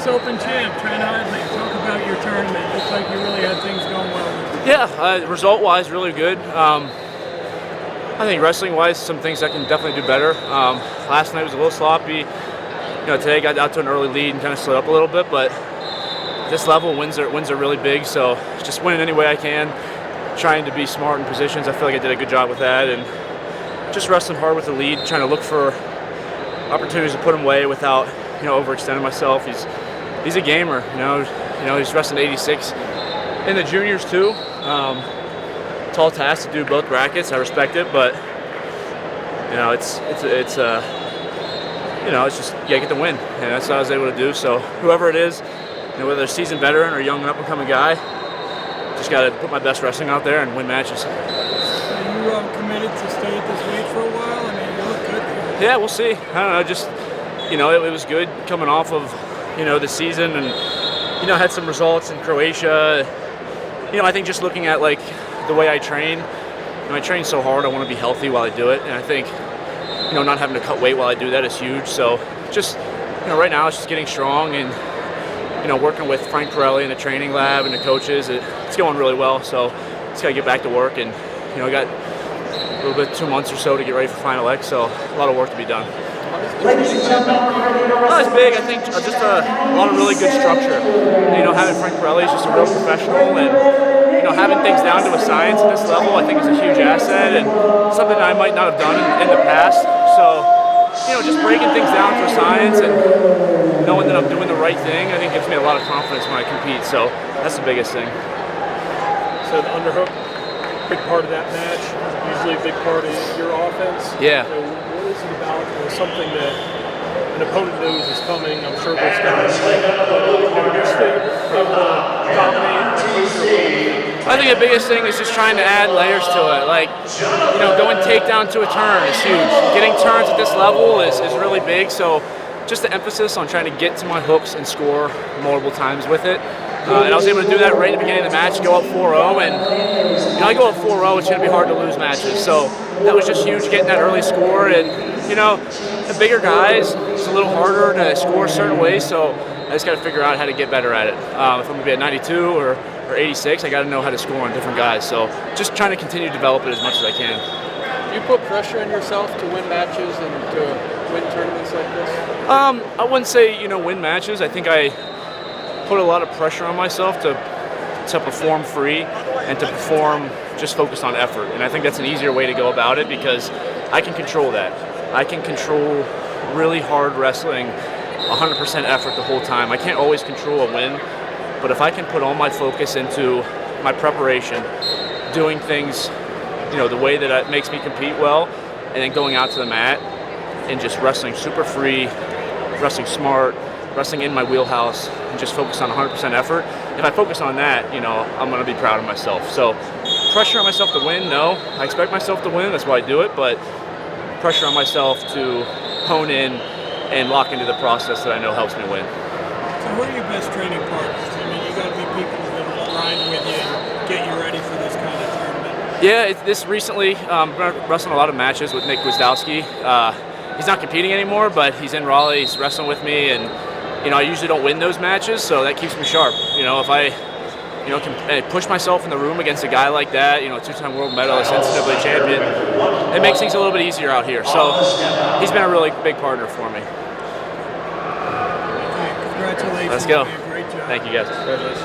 U.S. Open champ, Trent Hidlay. Talk about your tournament. Looks like you really had things going well. Yeah, result-wise, really good. I think wrestling-wise, some things I can definitely do better. Last night was a little sloppy. You know, today I got out to an early lead and kind of slid up a little bit, but this level, wins are really big, so just winning any way I can, trying to be smart in positions. I feel like I did a good job with that, and just wrestling hard with the lead, trying to look for opportunities to put him away without, you know, overextending myself. He's a gamer, you know, he's wrestling 86 in the juniors too. Tall task to do both brackets. I respect it, but you know, it's just get the win, and that's what I was able to do. So whoever it is, you know, whether a seasoned veteran or young and up and coming guy, just got to put my best wrestling out there and win matches. Are you committed to stay at this weight for a while? I mean, you look good there. Yeah, we'll see. I don't know. Just, you know, it was good coming off of, you know, the season, and you know, had some results in Croatia. You know, I think just looking at like the way I train, you know, I train so hard. I want to be healthy while I do it, and I think, you know, not having to cut weight while I do that is huge. So just, you know, right now it's just getting strong and, you know, working with Frank Pirelli in the training lab and the coaches. It's going really well. So just gotta get back to work, and you know, I got a little bit 2 months or so to get ready for Final X. So a lot of work to be done. Not as big. I think just a lot of really good structure. You know, having Frank Pirelli is just a real professional, and you know, having things down to a science at this level, I think is a huge asset and something that I might not have done in the past. So, you know, just breaking things down to a science and knowing that I'm doing the right thing, I think gives me a lot of confidence when I compete. So that's the biggest thing. So the underhook, big part of that match, usually a big part of your offense. Yeah. So what is it about, you know, something that an opponent knows is coming? I'm sure there's guys like that, but you know, you're still able to dominate. I think the biggest thing is just trying to add layers to it. Like, you know, going takedown to a turn is huge. Getting turns at this level is really big. So just the emphasis on trying to get to my hooks and score multiple times with it. And I was able to do that right at the beginning of the match, go up 4-0, and you know, I go up 4-0, it's going to be hard to lose matches. So that was just huge, getting that early score. And you know, the bigger guys, it's a little harder to score certain ways, so I just got to figure out how to get better at it. If I'm going to be at 92 or 86, I got to know how to score on different guys. So just trying to continue to develop it as much as I can. Do you put pressure on yourself to win matches and to win tournaments like this? I wouldn't say, you know, win matches. I think I put a lot of pressure on myself to perform free and to perform just focused on effort. And I think that's an easier way to go about it, because I can control that. I can control really hard wrestling, 100% effort the whole time. I can't always control a win, but if I can put all my focus into my preparation, doing things, you know, the way that it makes me compete well, and then going out to the mat and just wrestling super free, wrestling smart, wrestling in my wheelhouse, and just focus on 100% effort. If I focus on that, you know, I'm going to be proud of myself. So pressure on myself to win, no. I expect myself to win, that's why I do it, but pressure on myself to hone in and lock into the process that I know helps me win. So who are your best training partners? I mean, you got to be people that will grind with you and get you ready for this kind of tournament. Yeah, this recently, wrestling a lot of matches with Wisdowski. He's not competing anymore, but he's in Raleigh, he's wrestling with me, and you know, I usually don't win those matches, so that keeps me sharp. You know, if I, you know, can push myself in the room against a guy like that, you know, two-time world medalist, NCAA champion, it makes things a little bit easier out here. So he's been a really big partner for me. Okay, congratulations. Let's go. Great job. Thank you, guys.